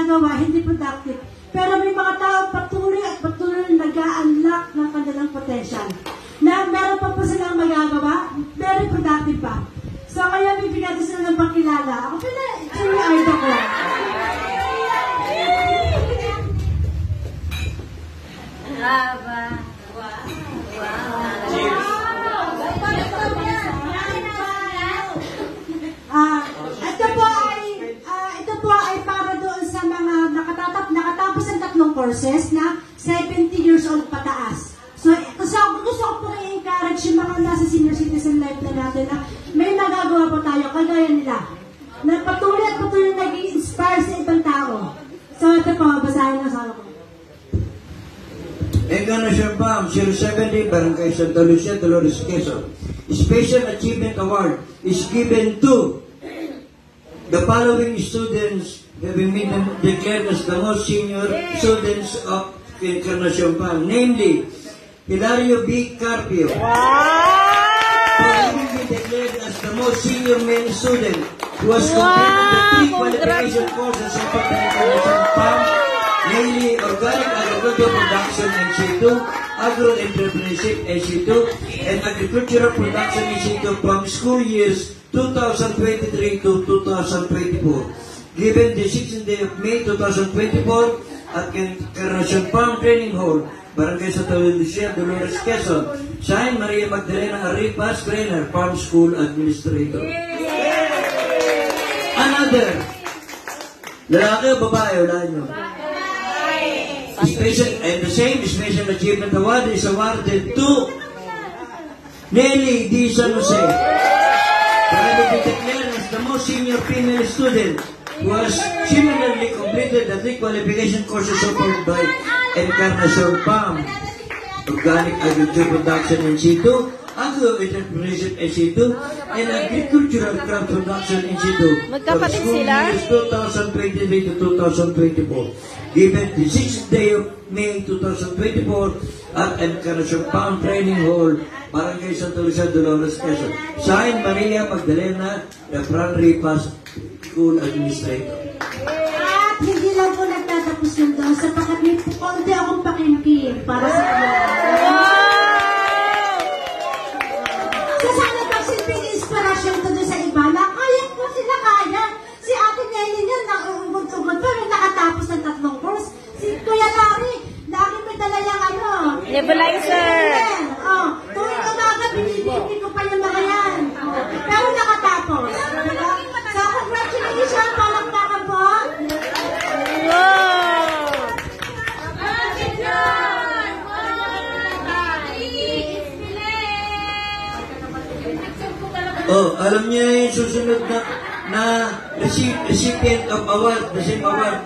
ginagawa, hindi productive. Pero may mga tao patuloy at patuloy nag-a-unlock ng kanilang potential. Na meron pa silang magagawa, very productive pa. So kaya bibigyan sila ng pagkilala. Ako pala, ito yung idol ko. Haba. Ito po ay para doon sa mga nakatapos ng 3 courses na 70 years old pataas. So, gusto ko po i-encourage yung mga nasa senior citizen life na natin na may magagawa po tayo, kagaya nila. Na patuloy at patuloy nag-i-inspire sa ibang tao. So, ito po, basahin na sa ako. Encarnacion Palm, 070, Barangay Santa Lucia, Dolores, Quezon. Special Achievement Award is given to the following students having been declared as the most senior students of Encarnacion Palm, namely Hilario B. Carpio, for having been declared as the most senior male student who has completed the 3 qualification courses of Encarnacion Palm, namely Organic Agriculture Production NC2, Agro-Entrepreneurship NC2, and Agricultural Production NC2 from school years 2023 to 2024. Given the 16th day of May 2024 at Encarnacion Palm Training Hall, Barangay Santa Lucia, Dolores, Quezon. Signed, Maria Magdalena Arribas, Trainer, Farm School Administrator. Another. Lalaki o babae? Wala nyo. Special, and the same Special Achievement Award is awarded to Nelly D. San Jose, for having been declared as the most senior female student who has similarly completed the 3 qualification courses offered by Encarnacion Palm, Organic Agriculture Production NC2, Agro-Entrepreneurship NC2, and Agricultural Craft Production NC2 for school years 2023 to 2024. Given the 6th day of May 2024 at Encarnacion Palm Training Hall, Barangay Santa Lucia, Dolores, Quezon. Signed, Maria Magdalena, the Ripas School Administrator. At hindi lang po nagtatapos yun doon, sapagkat may konti akong pakimkim para sa kanila. So sana pagsilping inspirasyon to doon sa iba na kaya po sila kaya. Si Ate Nelly niya, naugod-ugod pa, nung nakatapos ng 3 course. Si Kuya Larry, lagi may dala yung ano. Nebulizer. Tuwing umaga, binibigay ko pa yung mga yan. Pero nakatapos. So, congratulations, palakpakan po. Oh, alam niya yung susunod na recipient of award, the same award,